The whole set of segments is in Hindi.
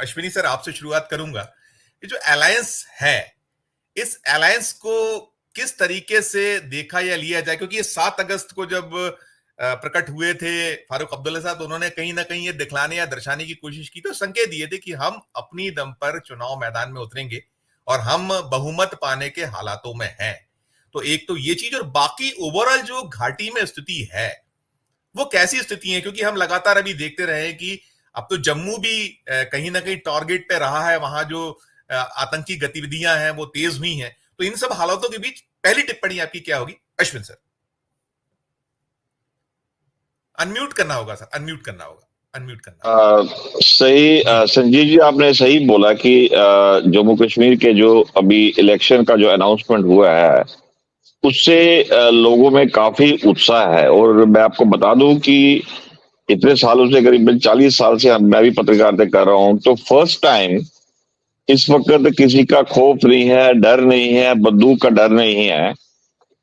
अश्विनी सर, आपसे शुरुआत करूंगा। ये जो अलायंस है, इस अलायंस को किस तरीके से देखा या लिया जाए? क्योंकि ये 7 अगस्त को जब प्रकट हुए थे फारूक अब्दुल्ला साहब, तो उन्होंने कहीं ना कहीं ये दिखलाने या दर्शाने की कोशिश की, तो संकेत दिए थे कि हम अपनी दम पर चुनाव मैदान में उतरेंगे और हम बहुमत पाने के हालातों में हैं। तो एक तो ये चीज, और बाकी ओवरऑल जो घाटी में स्थिति है वो कैसी स्थिति है? क्योंकि हम लगातार अभी देखते रहे हैं कि अब तो जम्मू भी कहीं ना कहीं टारगेट पे रहा है। वहां जो आतंकी गतिविधियां हैं वो तेज हुई हैं। तो इन सब हालातों के बीच पहली टिप्पणी आपकी क्या होगी, अश्विन सर? अनम्यूट करना होगा सर, अनम्यूट करना होगा, अनम्यूट करना होगा। सही जी संजीव जी, आपने सही बोला कि जम्मू कश्मीर के जो अभी इलेक्शन का जो अनाउंसमेंट हुआ है उससे लोगों में काफी उत्साह है। और मैं आपको बता दूं कि इतने सालों से, करीबन 40 साल से मैं भी पत्रकारिता कर रहा हूं, तो फर्स्ट टाइम इस वक्त किसी का खौफ नहीं है, डर नहीं है, बंदूक का डर नहीं है।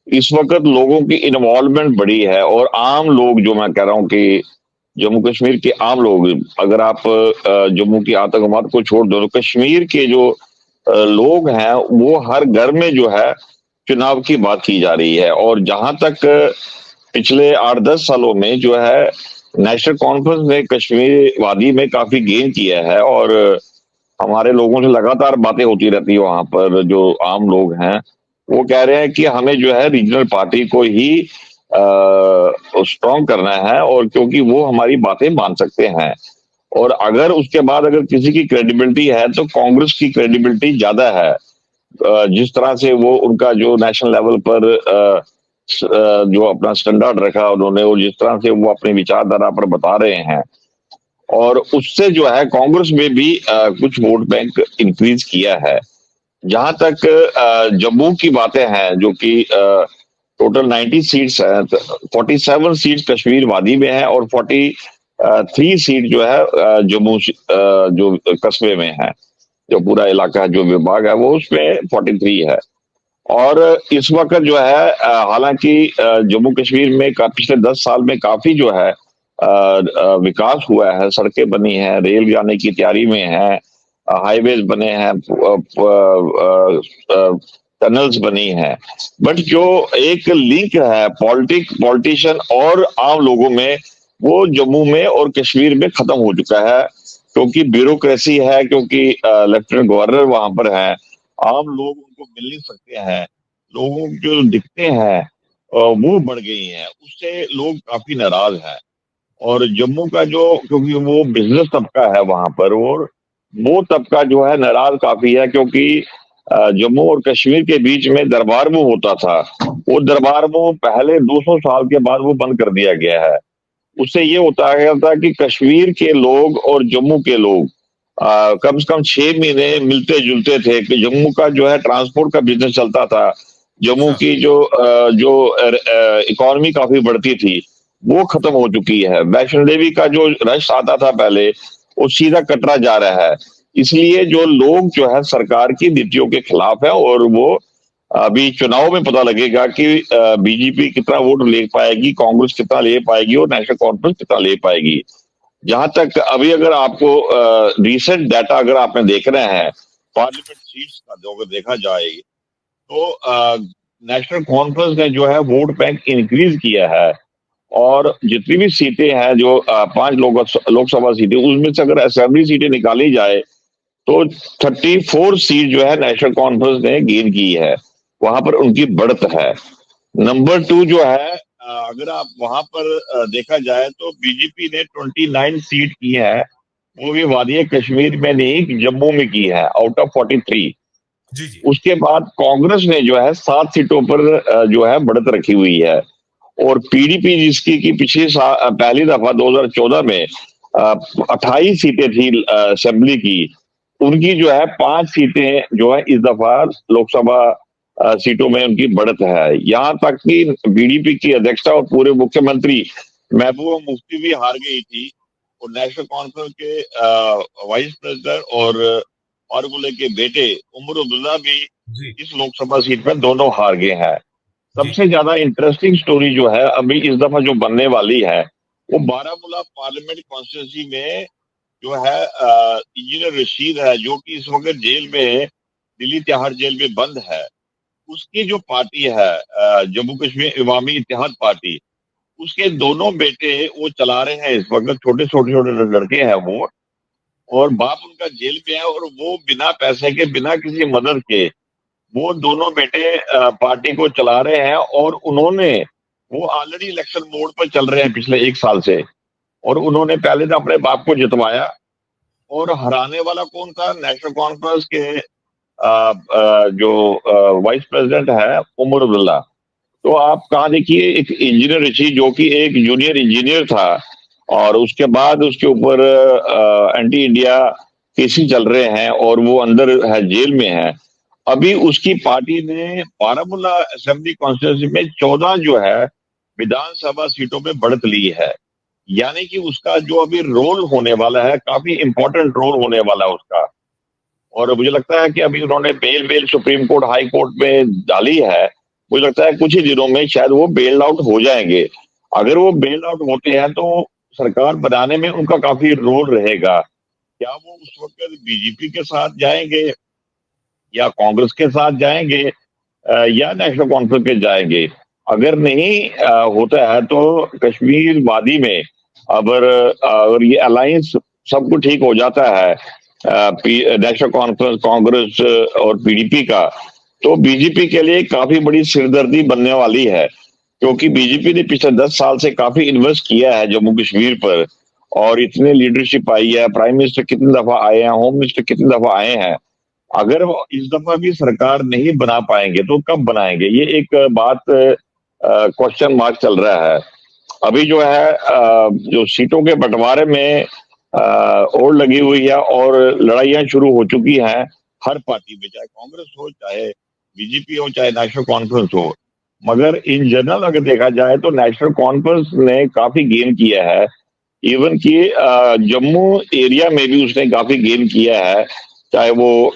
इस वक्त लोगों की इन्वॉल्वमेंट बड़ी है। और आम लोग, जो मैं कह रहा हूं कि जम्मू कश्मीर के आम लोग, अगर आप जम्मू की आतंकवाद को छोड़ दो, तो कश्मीर के जो लोग हैं वो हर घर में जो है चुनाव की बात की जा रही है। और जहां तक पिछले 8-10 सालों में जो है नेशनल कॉन्फ्रेंस ने कश्मीर वादी में काफी गेन किया है। और हमारे लोगों से लगातार बातें होती रहती है। वहां पर जो आम लोग हैं वो कह रहे हैं कि हमें जो है रीजनल पार्टी को ही स्ट्रॉन्ग करना है, और क्योंकि वो हमारी बातें मान सकते हैं। और अगर उसके बाद अगर किसी की क्रेडिबिलिटी है तो कांग्रेस की क्रेडिबिलिटी ज्यादा है। जिस तरह से वो उनका जो नेशनल लेवल पर जो अपना स्टैंडर्ड रखा उन्होंने, और जिस तरह से वो अपनी विचारधारा पर बता रहे हैं, और उससे जो है कांग्रेस में भी कुछ वोट बैंक इंक्रीज किया है। जहां तक जम्मू की बातें हैं, जो कि टोटल 90 सीट्स हैं, तो 47 सीट्स कश्मीर वादी में है और 43 सीट जो है जम्मू जो कस्बे में है। जो पूरा इलाका, जो विभाग है, वो उसमें 43 है। और इस वक्त जो है हालांकि जम्मू कश्मीर में पिछले 10 साल में काफी जो है विकास हुआ है, सड़कें बनी हैं, रेल जाने की तैयारी में है, हाईवेज बने हैं, टनल्स बनी हैं। बट जो एक लिंक है पॉलिटिशियन और आम लोगों में, वो जम्मू में और कश्मीर में खत्म हो चुका है। क्योंकि ब्यूरोक्रेसी है, क्योंकि लेफ्टिनेंट गवर्नर वहां पर है, आम लोग उनको मिल नहीं सकते हैं, लोगों को जो दिखते हैं वो बढ़ गई हैं, उससे लोग काफी नाराज हैं। और जम्मू का जो, क्योंकि वो बिजनेस तबका है वहां पर, और वो तबका जो है नाराज काफी है। क्योंकि जम्मू और कश्मीर के बीच में दरबार मुंह होता था, वो दरबार मुंह पहले 200 साल के बाद वो बंद कर दिया गया है। उससे ये होता गया था कि कश्मीर के लोग और जम्मू के लोग कम से कम 6 महीने मिलते जुलते थे। कि जम्मू का जो है ट्रांसपोर्ट का बिजनेस चलता था, जम्मू अच्छा। की जो इकोनॉमी काफी बढ़ती थी, वो खत्म हो चुकी है। वैष्णो देवी का जो रश आता था पहले, वो सीधा कटरा जा रहा है। इसलिए जो लोग जो है सरकार की नीतियों के खिलाफ है, और वो अभी चुनाव में पता लगेगा कि बीजेपी कितना वोट ले पाएगी, कांग्रेस कितना ले पाएगी, और नेशनल कॉन्फ्रेंस कितना ले पाएगी। जहां तक अभी अगर आपको रिसेंट डाटा अगर आपने देख रहे हैं पार्लियामेंट सीट्स का, जो अगर देखा जाए, तो नेशनल कॉन्फ्रेंस ने जो है वोट बैंक इंक्रीज किया है। और जितनी भी सीटें हैं, जो 5 लोकसभा सीटें, उसमें से अगर असेंबली सीटें निकाली जाए तो 34 सीट जो है नेशनल कॉन्फ्रेंस ने गेन की है। वहां पर उनकी बढ़त है। नंबर 2 जो है, अगर आप वहां पर देखा जाए तो बीजेपी ने 29 सीट की है, वो भी वादी कश्मीर में नहीं, जम्मू में की है, आउट ऑफ 43। जी जी। उसके बाद कांग्रेस ने जो है 7 सीटों पर जो है बढ़त रखी हुई है। और पीडीपी, जिसकी की पहली दफा 2014 में 28 सीटें थी असेंबली की, उनकी जो है 5 सीटें जो है इस दफा लोकसभा सीटों में उनकी बढ़त है। यहाँ तक कि बीडीपी की अध्यक्षा और पूरे मुख्यमंत्री महबूबा मुफ्ती भी हार गई थी, और नेशनल कॉन्फ्रेंस के वाइस प्रेसिडेंट और फारूक के बेटे उमर अब्दुल्ला भी जी इस लोकसभा सीट में दोनों हार गए हैं। जी। सबसे ज्यादा इंटरेस्टिंग स्टोरी जो है अभी इस दफा जो बनने वाली है, वो बारामूला पार्लियामेंट कॉन्स्टिट्यूंसी में जो है इंजीनियर रशीद है, जो कि इस वक्त जेल में है, दिल्ली तिहाड़ जेल में बंद है। उसकी जो पार्टी है जम्मू कश्मीर इवामी इत्तेहाद पार्टी, उसके दोनों बेटे वो चला रहे हैं इस वक्त। छोटे छोटे छोटे लड़के हैं वो, और बाप उनका जेल में है, और वो बिना पैसे के, बिना किसी मदद के, वो दोनों बेटे पार्टी को चला रहे हैं। और उन्होंने, वो ऑलरेडी इलेक्शन मोड पर चल रहे हैं पिछले 1 साल से, और उन्होंने पहले तो अपने बाप को जितवाया, और हराने वाला कौन था? नेशनल कॉन्फ्रेंस के जो वाइस प्रेसिडेंट है उमर अब्दुल्ला। तो आप कहा देखिए, एक इंजीनियर ऋषि जो कि एक जूनियर इंजीनियर था, और उसके बाद उसके ऊपर एंटी इंडिया केसेस चल रहे हैं, और वो अंदर है, जेल में है। अभी उसकी पार्टी ने बारामूला असेंबली कॉन्स्टिट्यूंसी में 14 जो है विधानसभा सीटों में बढ़त ली है। यानी कि उसका जो अभी रोल होने वाला है, काफी इंपॉर्टेंट रोल होने वाला है उसका। और मुझे लगता है कि अभी उन्होंने bail supreme court, high court में डाली है। मुझे लगता है कुछ ही दिनों में शायद वो बेल आउट हो जाएंगे। अगर वो बेल आउट होते हैं तो सरकार बनाने में उनका काफी रोल रहेगा। क्या वो उस वक्त बीजेपी के साथ जाएंगे, या कांग्रेस के साथ जाएंगे, या नेशनल कॉन्फ्रेंस के जाएंगे? अगर नहीं होता है तो कश्मीर वादी में अगर ये अलायंस सब कुछ ठीक हो जाता है, नेशनल कॉन्फ्रेंस, कांग्रेस और पीडीपी का, तो बीजेपी के लिए काफी बड़ी सिरदर्दी बनने वाली है। क्योंकि बीजेपी ने पिछले 10 साल से काफी इन्वेस्ट किया है जम्मू कश्मीर पर, और इतने लीडरशिप आई है, प्राइम मिनिस्टर कितनी दफा आए हैं, होम मिनिस्टर कितनी दफा आए हैं। अगर वो इस दफा भी सरकार नहीं बना पाएंगे तो कब बनाएंगे? ये एक बात क्वेश्चन मार्क चल रहा है। अभी जो है जो सीटों के बंटवारे में ओर लगी हुई है, और लड़ाइयां शुरू हो चुकी हैं हर पार्टी में, चाहे कांग्रेस हो, चाहे बीजेपी हो, चाहे नेशनल कॉन्फ्रेंस हो। मगर इन जनरल अगर देखा जाए तो नेशनल कॉन्फ्रेंस ने काफी गेन किया है। इवन कि जम्मू एरिया में भी उसने काफी गेन किया है, चाहे वो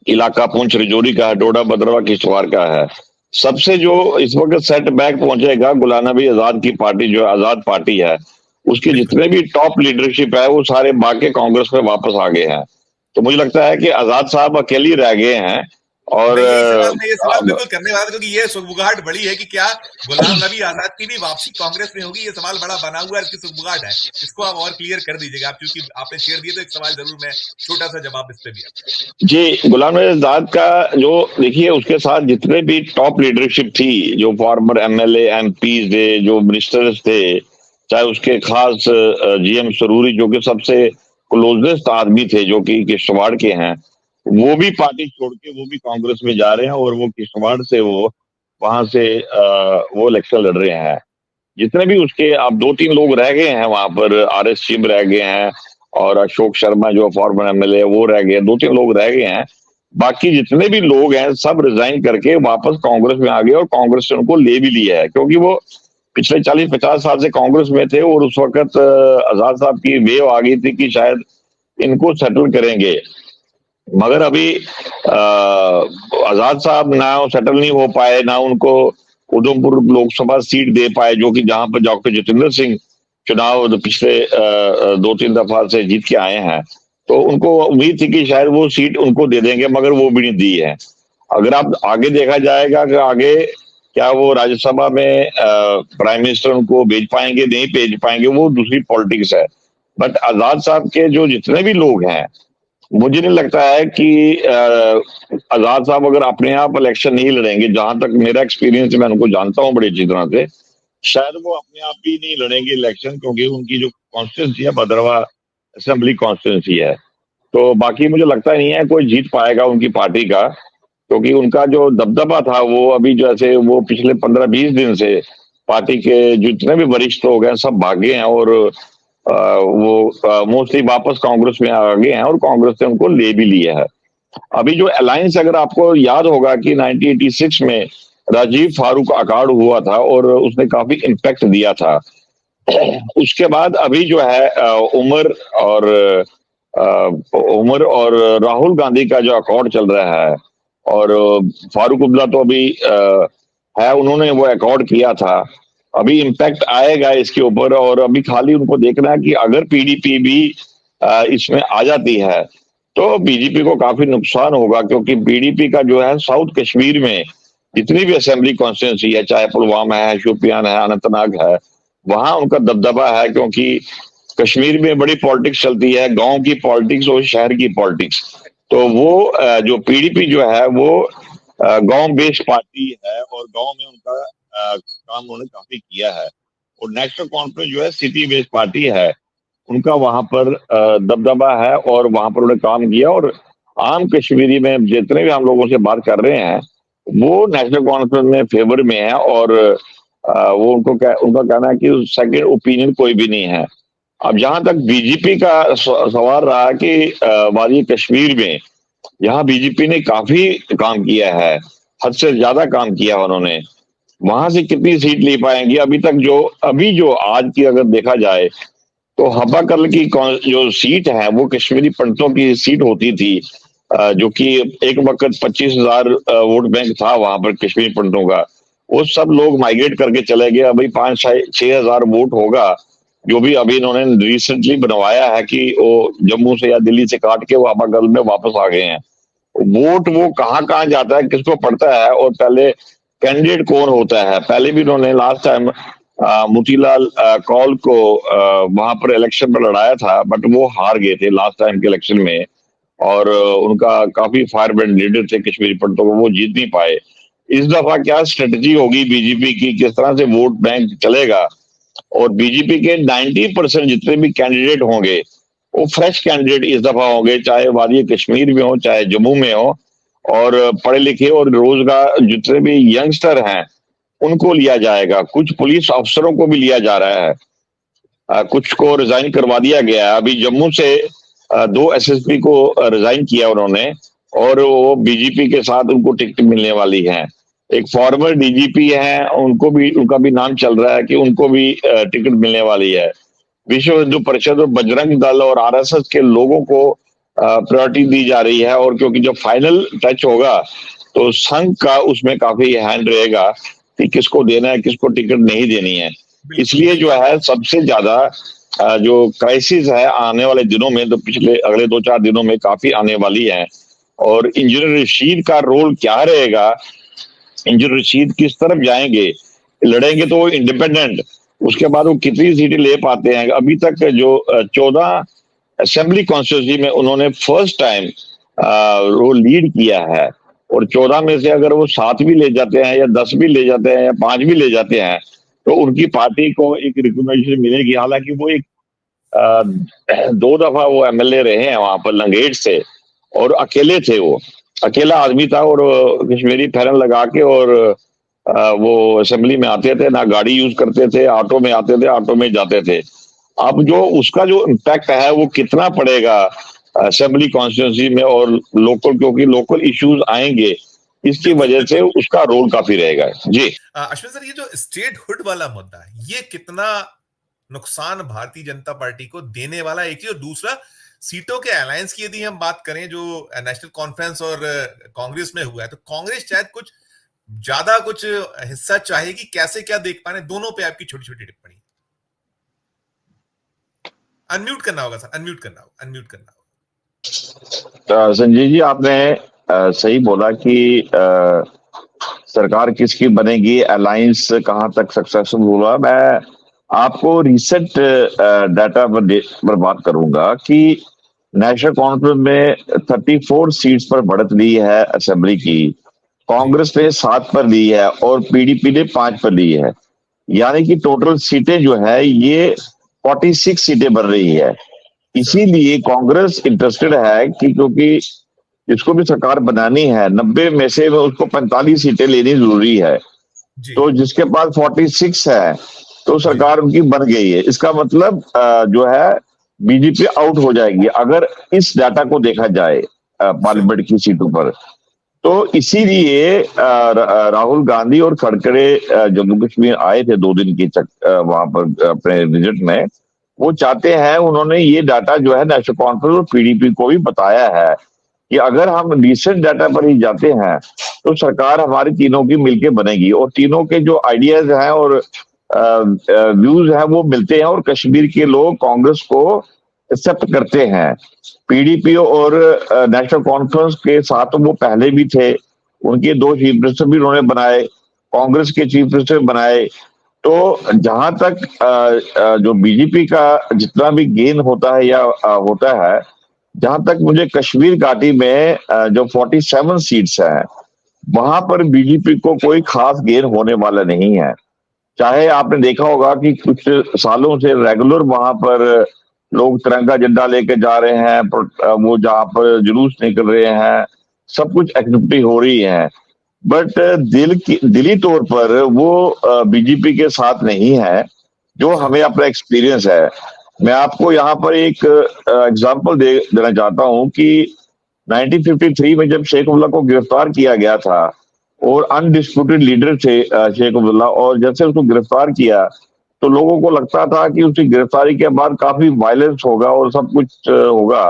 इलाका पुंछ रजौरी का है, डोडा भद्रवा किश्तवाड़ का है। सबसे जो इस वक्त सेटबैक पहुंचेगा गुलाम नबी आजाद की पार्टी, जो आजाद पार्टी है, उसके जितने भी टॉप लीडरशिप है वो सारे बाकी कांग्रेस में वापस आ गए हैं। तो मुझे लगता है कि आजाद साहब अकेले रह गए हैं। और मैं ये सवाल बिल्कुल करने वाला था, क्योंकि ये सुगबुगाहट बड़ी है कि क्या गुलाम नबी आजाद की भी वापसी कांग्रेस में होगी। ये सवाल बड़ा बना हुआ है, इसकी सुगबुगाहट है। इसको आप और क्लियर कर दीजिएगा, आप क्योंकि आपने शेयर दिए तो एक सवाल जरूर, मैं छोटा सा जवाब इस पे भी। जी, गुलाम नबी आजाद का जो देखिए, उसके साथ जितने भी टॉप लीडरशिप थी, जो फॉर्मर एमएलए एमपी थे, जो मिनिस्टर्स थे, चाहे उसके खास जीएम सरूरी जो कि सबसे क्लोजेस्ट आदमी थे, जो कि किश्तवाड़ के हैं, वो भी पार्टी छोड़ के वो भी कांग्रेस में जा रहे हैं, और वो किश्तवाड़ से वो वहां से वो इलेक्शन लड़ रहे हैं। जितने भी उसके अब 2-3 लोग रह गए हैं वहां पर, आरएस शिव रह गए हैं, और अशोक शर्मा जो फॉर्मर एमएलए वो रह गए, 2-3 लोग रह गए हैं। बाकी जितने भी लोग हैं सब रिजाइन करके वापस कांग्रेस में आ गए, और कांग्रेस से उनको ले भी लिया है, क्योंकि वो पिछले 40-50 साल से कांग्रेस में थे, और उस वक्त आजाद साहब की वेव आ गई थी कि शायद इनको सेटल करेंगे। मगर अभी आजाद साहब ना सेटल नहीं हो पाए, ना उनको उधमपुर लोकसभा सीट दे पाए, जो कि जहां पर डॉक्टर जितेंद्र सिंह चुनाव पिछले 2-3 दफा से जीत के आए हैं। तो उनको उम्मीद थी कि शायद वो सीट उनको दे देंगे, मगर वो भी नहीं दी है। अगर आप आगे देखा जाएगा कि आगे क्या वो राज्यसभा में प्राइम मिनिस्टर उनको भेज पाएंगे, नहीं भेज पाएंगे, वो दूसरी पॉलिटिक्स है। बट आजाद साहब के जो जितने भी लोग हैं, मुझे नहीं लगता है कि आजाद साहब अगर अपने आप इलेक्शन नहीं लड़ेंगे, जहां तक मेरा एक्सपीरियंस, मैं उनको जानता हूं बड़ी अच्छी तरह से, शायद वो अपने आप ही नहीं लड़ेंगे इलेक्शन, क्योंकि उनकी जो कॉन्स्टिट्यूंसी है भद्रवा असेंबली कॉन्स्टिट्यूंसी है। तो बाकी मुझे लगता नहीं है कोई जीत पाएगा उनकी पार्टी का, क्योंकि उनका जो दबदबा था वो अभी जैसे वो पिछले 15-20 दिन से पार्टी के जितने भी वरिष्ठ लोग हैं सब भागे हैं, और वो मोस्टली वापस कांग्रेस में आ गए हैं, और कांग्रेस ने उनको ले भी लिया है। अभी जो अलायंस, अगर आपको याद होगा कि 1986 में राजीव फारूक अकाड़ हुआ था, और उसने काफी इम्पैक्ट दिया था। उसके बाद अभी जो है उमर और राहुल गांधी का जो अकॉर्ड चल रहा है, और फारूक अब्दुल्ला तो अभी है, उन्होंने वो अकॉर्ड किया था। अभी इम्पैक्ट आएगा इसके ऊपर, और अभी खाली उनको देखना है कि अगर पीडीपी भी इसमें आ जाती है तो बीजेपी को काफी नुकसान होगा, क्योंकि पीडीपी का जो है साउथ कश्मीर में जितनी भी असेंबली कॉन्स्टिट्यूंसी है, चाहे पुलवामा है, शोपियान है, अनंतनाग है, वहां उनका दबदबा है, क्योंकि कश्मीर में बड़ी पॉलिटिक्स चलती है, गांव की पॉलिटिक्स और शहर की पॉलिटिक्स। तो वो जो पीडीपी जो है वो गांव बेस्ड पार्टी है और गांव में उनका काम उन्होंने काफी किया है। और नेशनल कॉन्फ्रेंस जो है सिटी बेस्ड पार्टी है, उनका वहां पर दबदबा है और वहां पर उन्होंने काम किया। और आम कश्मीरी में जितने भी हम लोगों से बात कर रहे हैं वो नेशनल कॉन्फ्रेंस में फेवर में है, और वो उनका कहना है कि सेकंड ओपिनियन कोई भी नहीं है। अब जहां तक बीजेपी का सवाल रहा कि वादी कश्मीर में, यहाँ बीजेपी ने काफी काम किया है, हद से ज्यादा काम किया उन्होंने। वहां से कितनी सीट ले पाएंगे अभी जो आज की अगर देखा जाए तो हब्बाकल की जो सीट है वो कश्मीरी पंडितों की सीट होती थी, जो कि एक वक्त 25,000 वोट बैंक था वहां पर कश्मीरी पंडितों का। वो सब लोग माइग्रेट करके चले गए। अभी 5-6 हजार वोट होगा जो भी अभी इन्होंने रिसेंटली बनवाया है कि वो जम्मू से या दिल्ली से काट के वो हब्बाकल में वापस आ गए हैं। वोट वो कहाँ कहाँ जाता है, किसको पड़ता है, और पहले कैंडिडेट कौन होता है। पहले भी उन्होंने लास्ट टाइम मोतीलाल कौल को वहां पर इलेक्शन में लड़ाया था, बट वो हार गए थे लास्ट टाइम के इलेक्शन में। और उनका काफी फायरब्रेंड लीडर थे कश्मीरी पंडितों को, वो जीत नहीं पाए। इस दफा क्या स्ट्रेटजी होगी बीजेपी की, किस तरह से वोट बैंक चलेगा। और बीजेपी के 90% जितने भी कैंडिडेट होंगे वो फ्रेश कैंडिडेट इस दफा होंगे, चाहे वादी कश्मीर में हो चाहे जम्मू में हो। और पढ़े लिखे और रोजगार जितने भी यंगस्टर हैं उनको लिया जाएगा। कुछ पुलिस अफसरों को भी लिया जा रहा है, कुछ को रिजाइन करवा दिया गया है। अभी जम्मू से 2 एसएसपी को रिजाइन किया उन्होंने, और वो बीजेपी के साथ उनको टिकट मिलने वाली है। एक फॉर्मर डीजीपी है, उनका भी नाम चल रहा है कि उनको भी टिकट मिलने वाली है। विश्व हिंदू परिषद और बजरंग दल और आरएसएस के लोगों को प्रायोरिटी दी जा रही है। और क्योंकि जब फाइनल टच होगा तो संघ का उसमें काफी हैंड रहेगा कि किसको देना है, किसको टिकट नहीं देनी है। इसलिए जो है सबसे ज्यादा जो क्राइसिस है आने वाले दिनों में, तो पिछले अगले 2-4 दिनों में काफी आने वाली है। और इंजीनियर रशीद का रोल क्या रहेगा, इंजीनियर रशीद किस तरफ जाएंगे, लड़ेंगे तो वो इंडिपेंडेंट, उसके बाद वो कितनी सीटें ले पाते हैं। अभी तक जो 14 असेंबली कॉन्स्टिट्यूंसी में उन्होंने फर्स्ट टाइम वो लीड किया है, और 14 में से अगर वो 7 भी ले जाते हैं या 10 भी ले जाते हैं या 5 भी ले जाते हैं तो उनकी पार्टी को एक रिकॉग्निशन मिलेगी। हालांकि वो एक 2 दफा वो एमएलए रहे हैं वहां पर लंगेट से, और अकेले थे, वो अकेला आदमी था, और कश्मीरी फैरन लगा के और वो असेंबली में आते थे, ना गाड़ी यूज करते थे, ऑटो में आते थे, ऑटो में जाते थे। अब जो उसका जो इम्पैक्ट है वो कितना पड़ेगा असेंबली कॉन्स्टिट्यूंसी में और लोकल, क्योंकि लोकल इश्यूज आएंगे, इसकी वजह से उसका रोल काफी रहेगा। जी अश्विन सर, ये जो स्टेट हुड वाला मुद्दा है, ये कितना नुकसान भारतीय जनता पार्टी को देने वाला है, एक ही। और दूसरा, सीटों के अलायंस की यदि हम बात करें जो नेशनल कॉन्फ्रेंस और कांग्रेस में हुआ है, तो कांग्रेस शायद कुछ ज्यादा कुछ हिस्सा चाहेगी। कैसे क्या देख पा रहे हैं दोनों पे आपकी छोटी छोटी टिप्पणी। अनम्यूट करना होगा सर, अनम्यूट करना होगा। संजय जी, आपने सही बोला कि सरकार किसकी बनेगी, अलायंस कहां तक सक्सेसफुल होगा। मैं आपको रिसेंट डाटा पर बात करूंगा कि नेशनल कॉन्फ्रेंस में 34 सीट्स पर बढ़त ली है असेंबली की, कांग्रेस ने 7 पर ली है और पीडीपी ने 5 पर ली है। यानी कि टोटल सीटें जो है ये 46 सीटें बन रही है। इसीलिए कांग्रेस इंटरेस्टेड है कि क्योंकि इसको भी सरकार बनानी है, 90 में से उसको 45 सीटें लेनी जरूरी है। तो जिसके पास 46 है तो सरकार उनकी बन गई है। इसका मतलब जो है बीजेपी आउट हो जाएगी अगर इस डाटा को देखा जाए पार्लियामेंट की सीटों पर। तो इसीलिए राहुल गांधी और खड़गड़े जम्मू कश्मीर आए थे 2 दिन की वहां पर अपने विजिट में। वो चाहते हैं, उन्होंने ये डाटा जो है नेशनल कॉन्फ्रेंस और पीडीपी को भी बताया है कि अगर हम रिसेंट डाटा पर ही जाते हैं तो सरकार हमारी तीनों की मिलके बनेगी, और तीनों के जो आइडियाज हैं और व्यूज हैं वो मिलते हैं, और कश्मीर के लोग कांग्रेस को एक्सेप्ट करते हैं। पीडीपी और नेशनल कॉन्फ्रेंस के साथ वो पहले भी थे, उनके दो चीफ मिनिस्टर भी उन्होंने बनाए, कांग्रेस के चीफ मिनिस्टर बनाए। तो जहां तक जो बीजेपी का जितना भी गेन होता है या होता है, जहां तक मुझे कश्मीर घाटी में जो 47 सीट्स हैं, वहां पर बीजेपी को कोई खास गेन होने वाला नहीं है। चाहे आपने देखा होगा कि कुछ सालों से रेगुलर वहां पर लोग तिरंगा झंडा लेके जा रहे हैं, वो जहां पर जुलूस निकल रहे हैं, सब कुछ एक्टिविटी हो रही है, बट दिली तौर पर वो बीजेपी के साथ नहीं है, जो हमें अपना एक्सपीरियंस है। मैं आपको यहाँ पर एक एग्जांपल देना चाहता हूँ कि 1953 में जब शेख अब्दुल्ला को गिरफ्तार किया गया था और अनडिस्प्यूटेड लीडर थे शेख अब्दुल्ला, और जैसे उसको गिरफ्तार किया तो लोगों को लगता था कि उसकी गिरफ्तारी के बाद काफी वायलेंस होगा और सब कुछ होगा।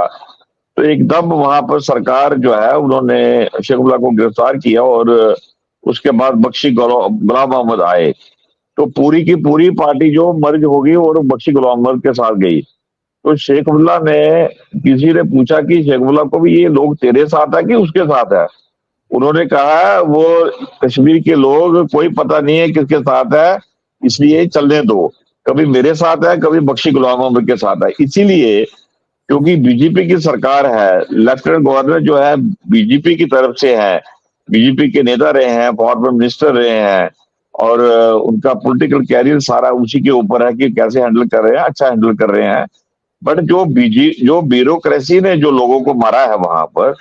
तो एकदम वहां पर सरकार जो है उन्होंने शेख अब्दुल्ला को गिरफ्तार किया और उसके बाद बख्शी गुलाम मोहम्मद आए। तो पूरी की पूरी पार्टी जो मर्ज हो गई और बख्शी गुलाम मोहम्मद के साथ गई। तो शेख अब्दुल्ला ने, किसी ने पूछा कि शेख अब्दुल्ला को भी ये लोग तेरे साथ है कि उसके साथ है? उन्होंने कहा वो कश्मीर के लोग कोई पता नहीं है किसके साथ है, इसलिए चलने दो, कभी मेरे साथ है कभी बख्शी गुलाम मोहम्मद के साथ है। इसीलिए क्योंकि बीजेपी की सरकार है, लेफ्टिनेंट गवर्नर जो है बीजेपी की तरफ से है, बीजेपी के नेता रहे हैं, फॉर्मर मिनिस्टर रहे हैं, और उनका पॉलिटिकल कैरियर सारा उसी के ऊपर है कि कैसे हैंडल कर रहे हैं, अच्छा हैंडल कर रहे हैं। बट जो ब्यूरोक्रेसी ने जो लोगों को मारा है वहां पर,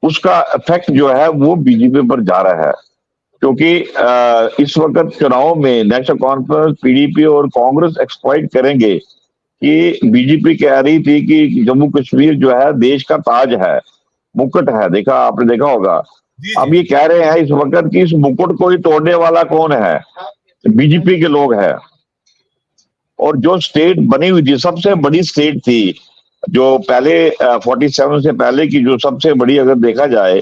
उसका इफेक्ट जो है वो बीजेपी पर जा रहा है। क्योंकि इस वक्त चुनाव में नेशनल कॉन्फ्रेंस, पीडीपी और कांग्रेस एक्सप्लॉइट करेंगे कि बीजेपी कह रही थी कि जम्मू कश्मीर जो है देश का ताज है, मुकुट है, देखा आपने देखा होगा। जी अब जी। ये कह रहे हैं इस वक्त कि इस मुकुट को ही तोड़ने वाला कौन है? बीजेपी के लोग हैं। और जो स्टेट बनी हुई थी, सबसे बड़ी स्टेट थी जो पहले 47 से पहले की, जो सबसे बड़ी अगर देखा जाए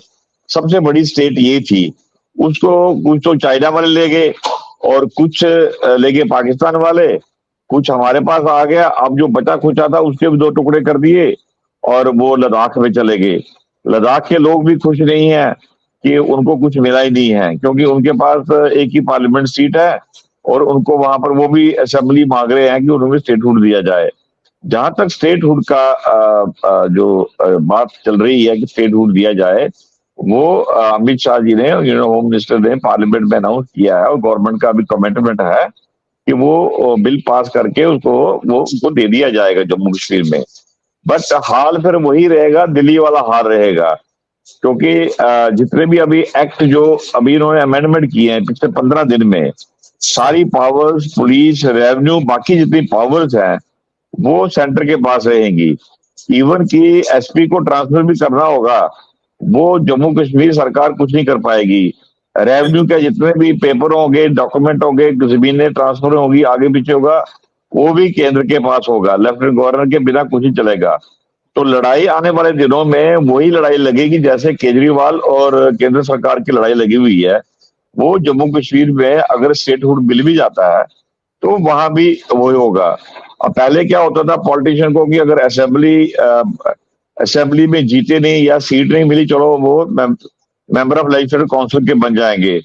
सबसे बड़ी स्टेट ये थी, उसको कुछ तो चाइना वाले ले गए और कुछ ले गए पाकिस्तान वाले, कुछ हमारे पास आ गया। अब जो बचा खुचा था उसके भी दो टुकड़े कर दिए और वो लद्दाख में चले गए। लद्दाख के लोग भी खुश नहीं है कि उनको कुछ मिला ही नहीं है, क्योंकि उनके पास एक ही पार्लियामेंट सीट है और उनको वहां पर वो भी असेंबली मांग रहे हैं कि उन्हें स्टेटहुड दिया जाए। जहां तक स्टेटहुड का जो बात चल रही है कि स्टेटहुड दिया जाए, वो अमित शाह जी ने, होम मिनिस्टर ने पार्लियामेंट में अनाउंस किया है और गवर्नमेंट का भी कमिटमेंट है कि वो बिल पास करके उसको दे दिया जाएगा जम्मू कश्मीर में। बट हाल फिर वही रहेगा, दिल्ली वाला हाल रहेगा। क्योंकि जितने भी अभी एक्ट जो अभी इन्होंने अमेंडमेंट किए हैं पिछले 15 दिन में, सारी पावर्स, पुलिस, रेवेन्यू, बाकी जितनी पावर्स हैं वो सेंटर के पास रहेंगी। इवन की एसपी को ट्रांसफर भी करना होगा, वो जम्मू कश्मीर सरकार कुछ नहीं कर पाएगी। रेवेन्यू के जितने भी पेपर होंगे, डॉक्यूमेंट होंगे, जमीनें ट्रांसफर होगी, आगे पीछे होगा, वो भी केंद्र के पास होगा। लेफ्टिनेंट गवर्नर के बिना कुछ ही चलेगा। तो लड़ाई आने वाले दिनों में वही लड़ाई लगेगी जैसे केजरीवाल और केंद्र सरकार की लड़ाई लगी हुई है। वो जम्मू कश्मीर में अगर स्टेटहुड मिल भी जाता है तो वहां भी वही होगा। अब पहले क्या होता था पॉलिटिशियन को कि अगर असेंबली में जीते नहीं या सीट नहीं मिली, चलो वो मेंबर ऑफ लेजिस्लेटिव काउंसिल के बन जाएंगे।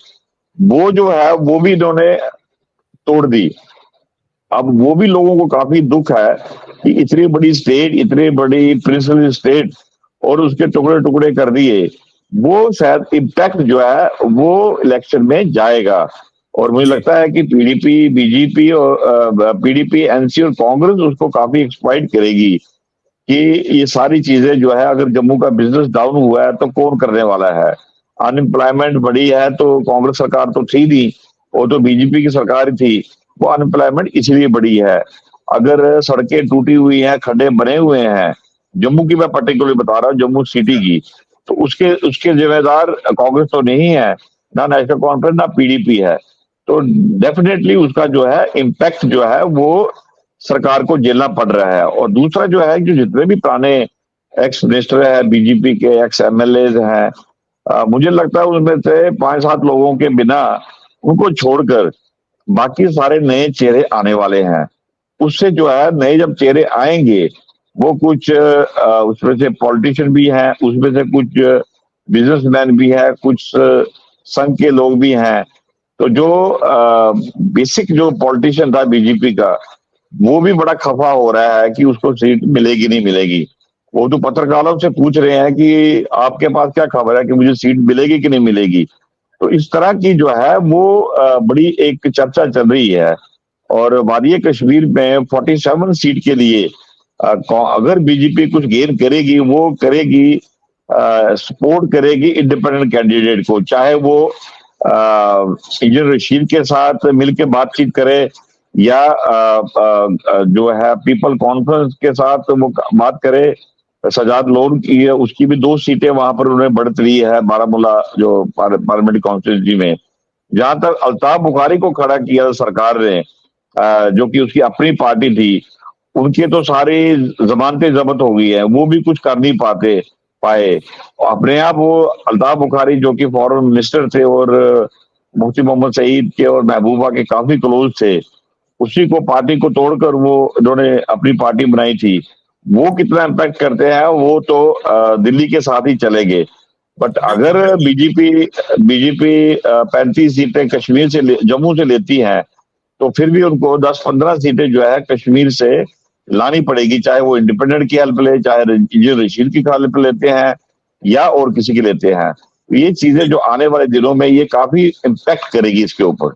वो जो है वो भी इन्होंने तोड़ दी। अब वो भी लोगों को काफी दुख है कि इतनी बड़ी स्टेट, इतनी बड़ी प्रिंसिपल स्टेट, और उसके टुकड़े टुकड़े कर दिए। वो शायद इम्पैक्ट जो है वो इलेक्शन में जाएगा। और मुझे लगता है कि पीडीपी, बीजेपी और पीडीपी, एनसी और कांग्रेस उसको काफी एक्सप्लॉइट करेगी कि ये सारी चीजें जो है, अगर जम्मू का बिजनेस डाउन हुआ है तो कौन करने वाला है? अनएम्प्लॉयमेंट बढ़ी है तो कांग्रेस सरकार तो थी नहीं, वो तो बीजेपी की सरकार थी। वो अनएम्प्लॉयमेंट इसलिए बढ़ी है। अगर सड़कें टूटी हुई हैं, खड्डे बने हुए हैं, जम्मू की मैं पर्टिकुलर बता रहा हूँ, जम्मू सिटी की, तो उसके उसके जिम्मेदार कांग्रेस तो नहीं है, ना नेशनल कॉन्फ्रेंस, ना पीडीपी है। तो डेफिनेटली उसका जो है इम्पैक्ट जो है वो सरकार को झेलना पड़ रहा है। और दूसरा जो है, जो जितने भी पुराने एक्स मिनिस्टर है, बीजेपी के एक्स एमएलए हैं, मुझे लगता है उनमें से 5-7 लोगों के बिना, उनको छोड़कर बाकी सारे नए चेहरे आने वाले हैं। उससे जो है नए जब चेहरे आएंगे वो कुछ उसमें से पॉलिटिशियन भी हैं, उसमें से कुछ बिजनेसमैन भी है, कुछ संघ के लोग भी हैं। तो जो बेसिक जो पॉलिटिशियन था बीजेपी का, वो भी बड़ा खफा हो रहा है कि उसको सीट मिलेगी नहीं मिलेगी। वो तो पत्रकारों से पूछ रहे हैं कि आपके पास क्या खबर है कि मुझे सीट मिलेगी कि नहीं मिलेगी। तो इस तरह की जो है वो बड़ी एक चर्चा चल रही है। और वादी कश्मीर में 47 सीट के लिए अगर बीजेपी कुछ गेन करेगी, वो करेगी सपोर्ट करेगी इंडिपेंडेंट कैंडिडेट को, चाहे वो इंजीनियर रशीद के साथ मिलकर बातचीत करे या जो है पीपल कॉन्फ्रेंस के साथ वो बात करे। सजाद लोन की है, उसकी भी 2 सीटें वहां पर उन्होंने बढ़त ली है बारामूला जो पार्लियामेंट्री कॉन्स्टिट्यूंसी में। जहां तक अल्ताफ बुखारी को खड़ा किया सरकार ने, जो कि उसकी अपनी पार्टी थी, उनके तो सारी जमानतें जब्त हो गई है, वो भी कुछ कर नहीं पाए। अपने आप वो अल्ताफ बुखारी जो कि फॉरेन मिनिस्टर थे और मुफ्ती मोहम्मद सईद के और महबूबा के काफी क्लोज थे, उसी को पार्टी को तोड़कर वो उन्होंने अपनी पार्टी बनाई थी। वो कितना इम्पैक्ट करते हैं वो तो दिल्ली के साथ ही चलेंगे। बट अगर बीजेपी बीजेपी 35 सीटें कश्मीर से जम्मू से लेती है, तो फिर भी उनको 10-15 सीटें जो है कश्मीर से लानी पड़ेगी, चाहे वो इंडिपेंडेंट की हेल्प ले, चाहे इंजीनियर रशीद की हेल्प लेते हैं या और किसी की लेते हैं। ये चीजें जो आने वाले दिनों में ये काफी इम्पैक्ट करेगी इसके ऊपर।